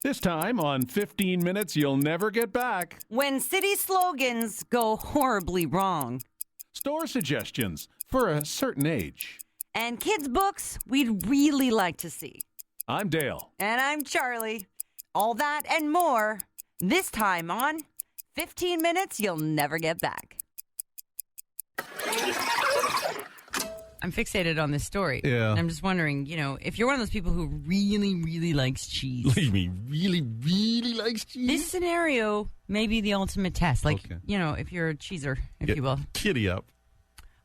This time on 15 Minutes You'll Never Get Back. When city slogans go horribly wrong. Store suggestions for a certain age. And kids' books we'd really like to see. I'm Dale. And I'm Charlie. All that and more this time on 15 Minutes You'll Never Get Back. I'm fixated on this story. Yeah. And I'm just wondering, if you're one of those people who really, really likes cheese. Believe me, really, really likes cheese. This scenario may be the ultimate test. Like, Okay. If you're a cheeser, if you will. Kitty up.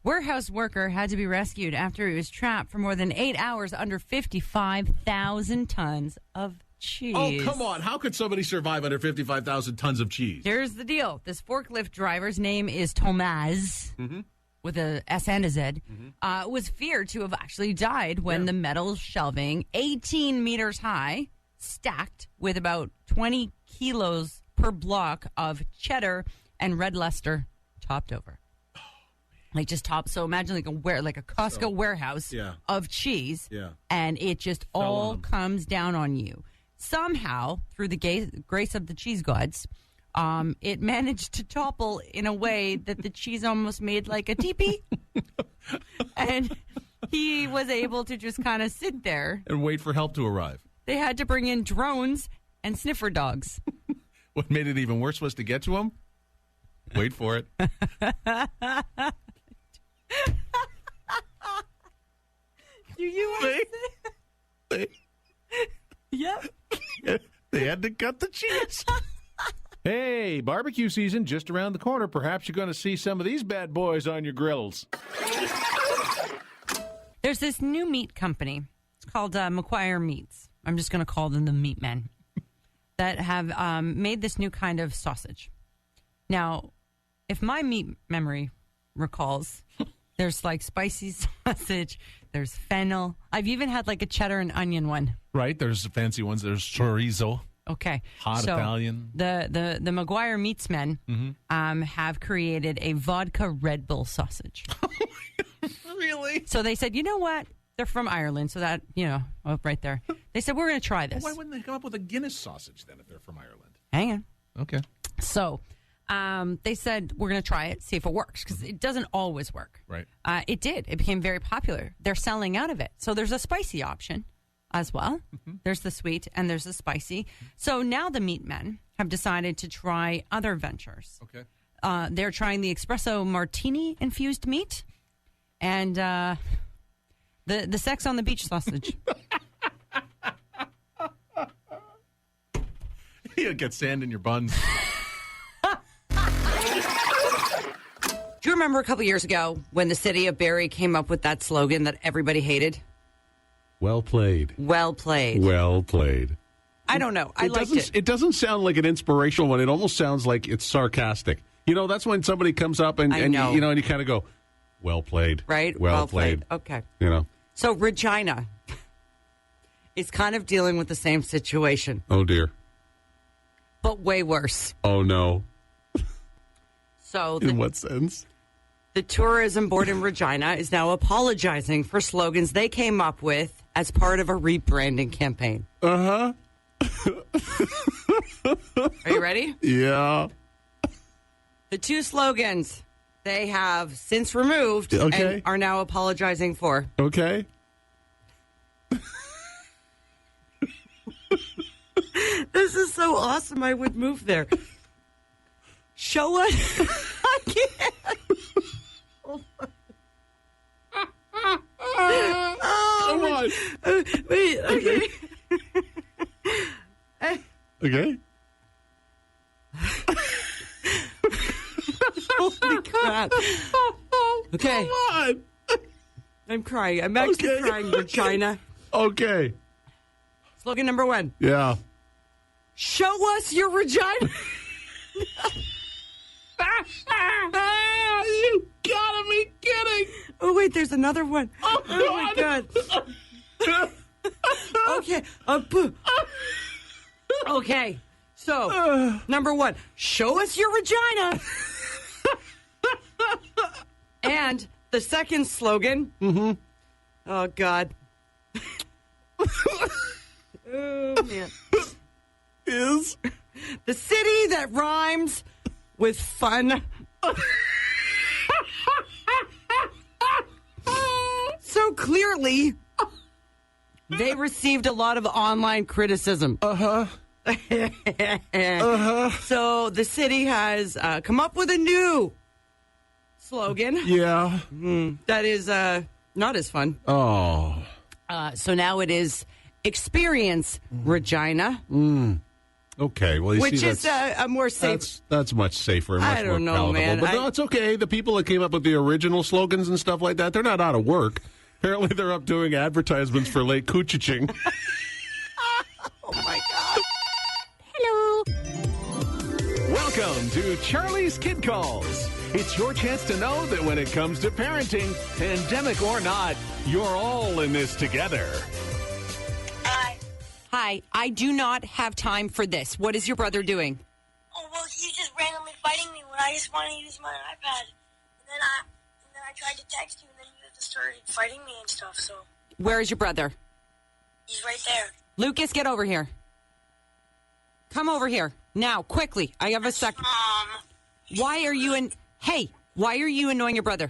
Warehouse worker had to be rescued after he was trapped for more than 8 hours under 55,000 tons of cheese. Oh, come on. How could somebody survive under 55,000 tons of cheese? Here's the deal. This forklift driver's name is Tomaz, with a S and a Z, was feared to have actually died when the metal shelving, 18 meters high, stacked with about 20 kilos per block of cheddar and red Leicester, topped over. Like just top. So imagine like a Costco warehouse of cheese, and it just all comes down on you. Somehow, through the grace of the cheese gods, it managed to topple in a way that the cheese almost made like a teepee. And he was able to just kind of sit there. And wait for help to arrive. They had to bring in drones and sniffer dogs. What made it even worse was to get to him. Wait for it. Do you want to say? Yep. They had to cut the cheese. Hey, barbecue season just around the corner. Perhaps you're going to see some of these bad boys on your grills. There's this new meat company. It's called McGuire Meats. I'm just going to call them the Meat Men. That have made this new kind of sausage. Now, if my meat memory recalls, there's like spicy sausage, there's fennel. I've even had like a cheddar and onion one. Right, there's fancy ones. There's chorizo. Okay. Hot Italian. The McGuire Meats Men have created a vodka Red Bull sausage. Really? So they said, you know what? They're from Ireland, so that, right there. They said, we're going to try this. Well, why wouldn't they come up with a Guinness sausage then if they're from Ireland? Hang on. Okay. So they said, we're going to try it, see if it works, because it doesn't always work. Right. It did. It became very popular. They're selling out of it. So there's a spicy option as well. There's the sweet and there's the spicy. So now the Meat Men have decided to try other ventures. Okay. They're trying the espresso martini infused meat and the sex on the beach sausage. You'll get sand in your buns. Do you remember a couple years ago when the city of Barrie came up with that slogan that everybody hated? Well played. Well played. Well played. I don't know. I liked it. It doesn't sound like an inspirational one. It almost sounds like it's sarcastic. That's when somebody comes up and you kind of go, well played. Right? Well played. Okay. So Regina is kind of dealing with the same situation, oh, dear. but way worse. Oh, no. So In what sense? the tourism board in Regina is now apologizing for slogans they came up with as part of a rebranding campaign. Uh-huh. Are you ready? Yeah. The two slogans they have since removed Okay. and are now apologizing for. Okay. This is so awesome. I would move there. Show us. I can't. Come on. Wait, okay. Okay. Holy crap. Okay. Come on. I'm crying. I'm actually Okay. crying, Regina. Okay. Slogan number 1. Yeah. Show us your Regina. You gotta be kidding. Oh, wait, there's another one. Oh, my God. Okay. Okay. So, number 1, show us your Regina. And the second slogan. Oh, God. Oh, man. is the city that rhymes with fun. So clearly, they received a lot of online criticism. So the city has come up with a new slogan. Yeah. That is not as fun. Oh. So now it is Experience Regina. Okay. Well, you which see, is a more safe. That's much safer and much I don't more know, palatable. man. But no, it's okay. The people that came up with the original slogans and stuff like that, they're not out of work. Apparently, they're up doing advertisements for Lake Coochiching. Oh, my God. Hello. Welcome to Charlie's Kid Calls. It's your chance to know that when it comes to parenting, pandemic or not, you're all in this together. Hi, I do not have time for this. What is your brother doing? Oh, well, he's just randomly fighting me when I just want to use my iPad. And then I tried to text you, and then you just started fighting me and stuff, so. Where is your brother? He's right there. Lucas, get over here. Come over here. Now, quickly. I have a second. Why are you why are you annoying your brother?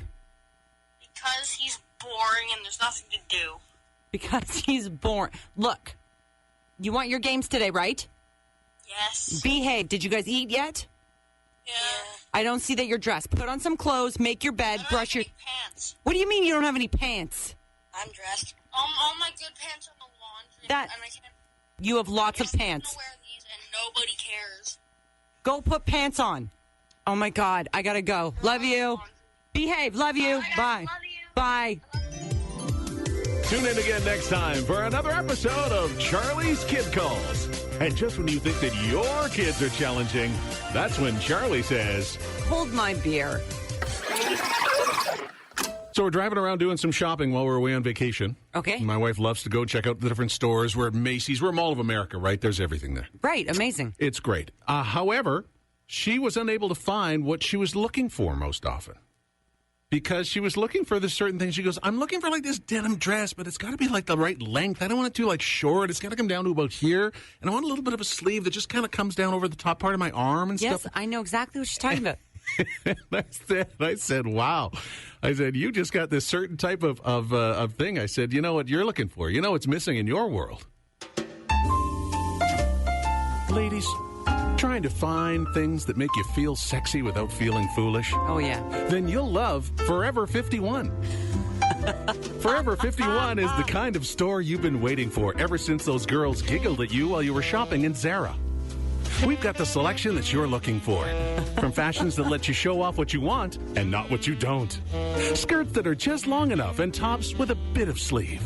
Because he's boring and there's nothing to do. Because he's boring. Look, you want your games today, right? Yes. Behave. Did you guys eat yet? Yeah. I don't see that you're dressed. Put on some clothes, make your bed, brush your... pants. What do you mean you don't have any pants? I'm dressed. All my good pants are in the laundry. That... And I can't... You have lots of I'm pants. gonna wear these and nobody cares. Go put pants on. Oh, my God. I gotta go. Love you. Behave. Love you. Bye. Love you. Bye. Tune in again next time for another episode of Charlie's Kid Calls. And just when you think that your kids are challenging, that's when Charlie says, Hold my beer. So we're driving around doing some shopping while we're away on vacation. Okay. My wife loves to go check out the different stores. We're at Macy's. We're Mall of America, right? There's everything there. Right. Amazing. It's great. However, she was unable to find what she was looking for most often. Because she was looking for this certain thing. She goes, I'm looking for like this denim dress, but it's got to be like the right length. I don't want it too like short. It's got to come down to about here. And I want a little bit of a sleeve that just kind of comes down over the top part of my arm and Yes, stuff. I know exactly what she's talking about. I said, wow. I said, you just got this certain type of thing. I said, you know what you're looking for. You know what's missing in your world. Ladies, trying to find things that make you feel sexy without feeling foolish? Oh, yeah. Then you'll love Forever 51. Forever 51 is the kind of store you've been waiting for ever since those girls giggled at you while you were shopping in Zara. We've got the selection that you're looking for. From fashions that let you show off what you want and not what you don't. Skirts that are just long enough and tops with a bit of sleeve.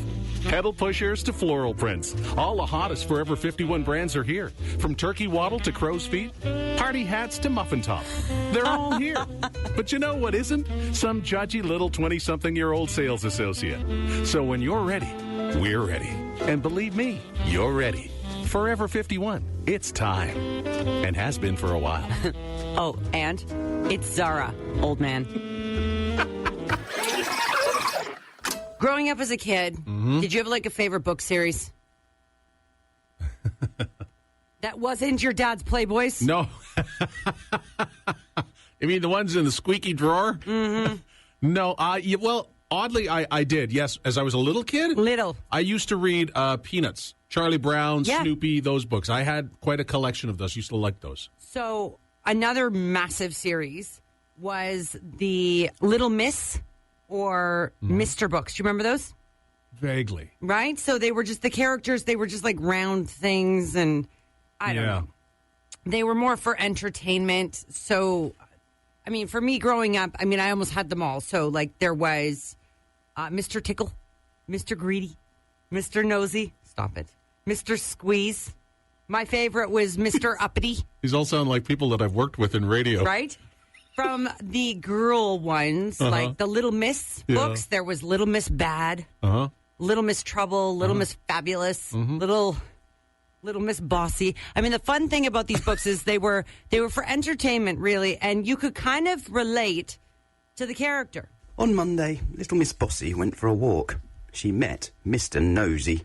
Pedal pushers to floral prints. All the hottest Forever 51 brands are here. From turkey waddle to crow's feet, party hats to muffin top. They're all here. But you know what isn't? Some judgy little 20-something-year-old sales associate. So when you're ready, we're ready. And believe me, you're ready. Forever 51. It's time. And has been for a while. Oh, and it's Zara, old man. Growing up as a kid, did you have like a favorite book series? That wasn't your dad's Playboys? No. You mean the ones in the squeaky drawer? Mm-hmm. No. Well, oddly, I did. Yes, as I was a little kid. Little. I used to read Peanuts, Charlie Brown, Yeah. Snoopy, those books. I had quite a collection of those. Used to like those. So another massive series was the Little Miss or Mr. Books. Do you remember those? Vaguely. Right? So they were just the characters. They were just like round things, and I don't know. They were more for entertainment. So, I mean, for me growing up, I mean, I almost had them all. So, like, there was Mr. Tickle, Mr. Greedy, Mr. Nosy. Stop it. Mr. Squeeze. My favorite was Mr. Uppity. These all sound like people that I've worked with in radio. Right? From the girl ones, like the Little Miss books, there was Little Miss Bad, Little Miss Trouble, Little Miss Fabulous, Little Miss Bossy. I mean, the fun thing about these books is they were for entertainment, really, and you could kind of relate to the character. On Monday, little Miss Bossy went for a walk. She met Mr. Nosy.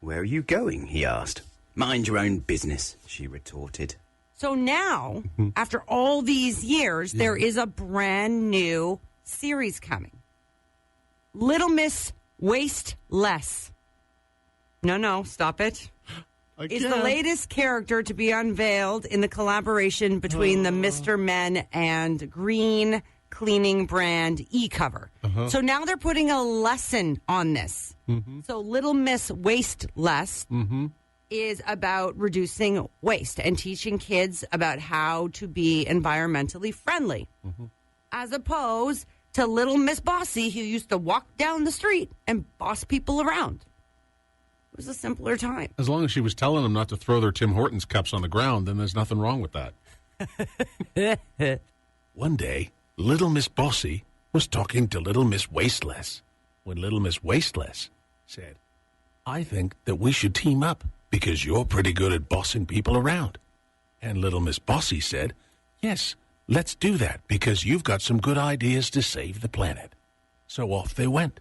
"Where are you going?" he asked. Mind your own business, she retorted. So now, after all these years, there is a brand new series coming. Little Miss Waste Less. No, stop it. It's the latest character to be unveiled in the collaboration between the Mr. Men and green cleaning brand E-Cover. So now they're putting a lesson on this. So Little Miss Waste Less is about reducing waste and teaching kids about how to be environmentally friendly. As opposed to Little Miss Bossy, who used to walk down the street and boss people around. It was a simpler time. As long as she was telling them not to throw their Tim Hortons cups on the ground, then there's nothing wrong with that. One day, Little Miss Bossy was talking to Little Miss Wasteless when Little Miss Wasteless said, I think that we should team up because you're pretty good at bossing people around. And Little Miss Bossy said, yes, let's do that because you've got some good ideas to save the planet. So off they went,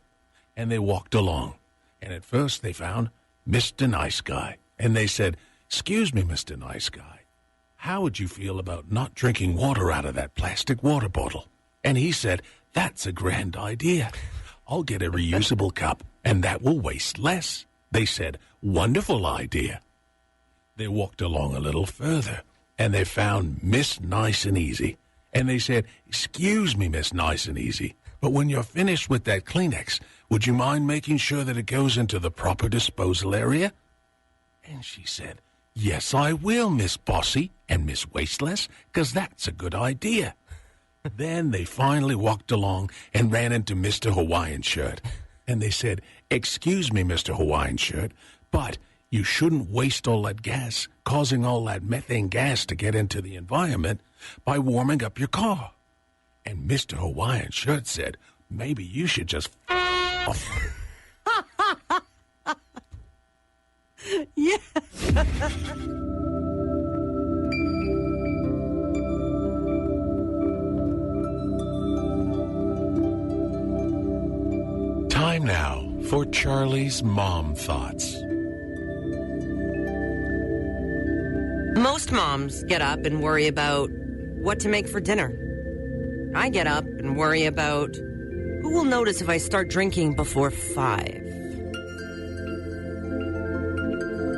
and they walked along. And at first they found Mr. Nice Guy. And they said, excuse me, Mr. Nice Guy, how would you feel about not drinking water out of that plastic water bottle? And he said, that's a grand idea. I'll get a reusable cup, and that will waste less. They said, wonderful idea. They walked along a little further, and they found Miss Nice and Easy. And they said, excuse me, Miss Nice and Easy, but when you're finished with that Kleenex, would you mind making sure that it goes into the proper disposal area? And she said, yes, I will, Miss Bossy and Miss Wasteless, because that's a good idea. Then they finally walked along and ran into Mr. Hawaiian Shirt. And they said, excuse me, Mr. Hawaiian Shirt, but you shouldn't waste all that gas, causing all that methane gas to get into the environment by warming up your car. And Mr. Hawaiian Shirt said, maybe you should just off. Yeah. Time now for Charlie's Mom Thoughts. Most moms get up and worry about what to make for dinner. I get up and worry about who will notice if I start drinking before 5.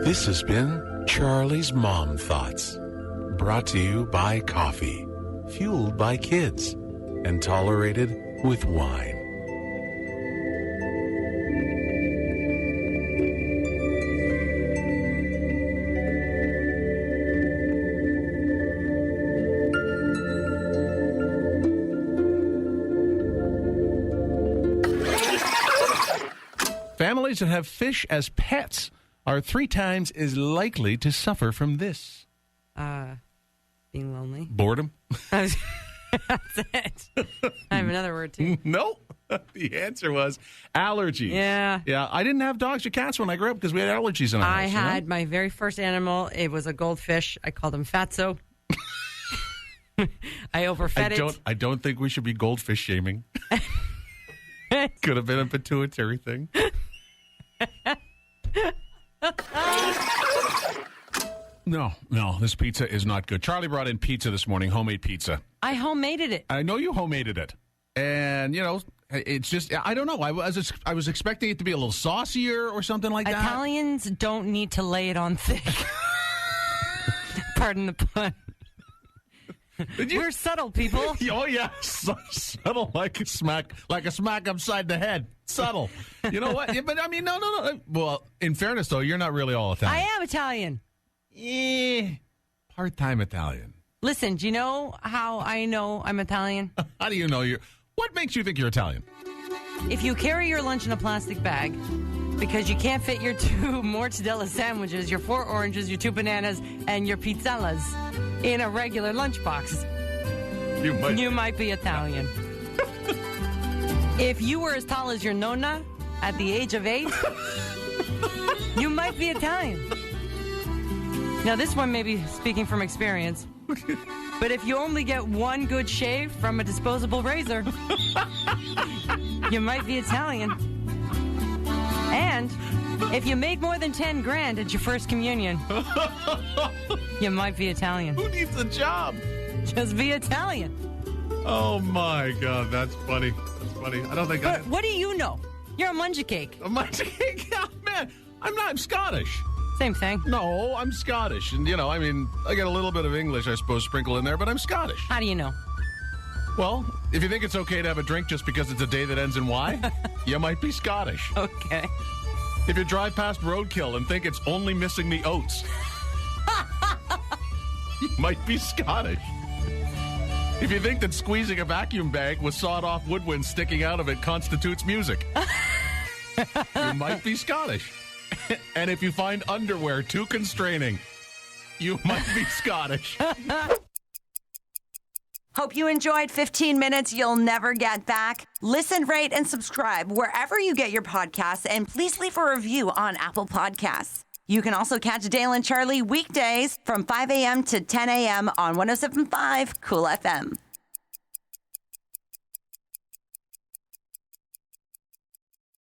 This has been Charlie's Mom Thoughts, brought to you by coffee, fueled by kids, and tolerated with wine. Families that have fish as pets are 3 times as likely to suffer from this. Being lonely. Boredom? That's it. I have another word, too. No. The answer was allergies. Yeah. Yeah, I didn't have dogs or cats when I grew up because we had allergies in our house. I had my very first animal. It was a goldfish. I called him Fatso. I overfed it. I don't think we should be goldfish shaming. Could have been a pituitary thing. No, this pizza is not good. Charlie brought in pizza this morning, homemade pizza. I homemade it. I know you homemade it. And, it's just, I don't know. I was expecting it to be a little saucier or something like that. Italians don't need to lay it on thick. Pardon the pun. We're subtle, people. Oh, yeah. Subtle like a smack upside the head. Subtle. You know what? Yeah, but, I mean, no. Well, in fairness, though, you're not really all Italian. I am Italian. Part-time Italian. Listen, do you know how I know I'm Italian? How do you know what makes you think you're Italian? If you carry your lunch in a plastic bag because you can't fit your 2 mortadella sandwiches, your 4 oranges, your 2 bananas, and your pizzellas in a regular lunchbox, you might be Italian. If you were as tall as your nonna at the age of 8, you might be Italian. Now, this one may be speaking from experience, but if you only get 1 good shave from a disposable razor, you might be Italian. And If you make more than 10 grand at your first communion, you might be Italian. Who needs a job? Just be Italian. Oh, my God. That's funny. That's funny. I don't think What do you know? You're a munja cake. A munja cake? Yeah, man. I'm Scottish. Same thing. No, I'm Scottish. And, I get a little bit of English, I suppose, sprinkled in there, but I'm Scottish. How do you know? Well, if you think it's okay to have a drink just because it's a day that ends in Y, you might be Scottish. Okay. If you drive past Roadkill and think it's only missing the oats, you might be Scottish. If you think that squeezing a vacuum bag with sawed-off woodwind sticking out of it constitutes music, you might be Scottish. And if you find underwear too constraining, you might be Scottish. Hope you enjoyed 15 minutes you'll never get back. Listen, rate, and subscribe wherever you get your podcasts, and please leave a review on Apple Podcasts. You can also catch Dale and Charlie weekdays from 5 a.m. to 10 a.m. on 107.5 Kool FM.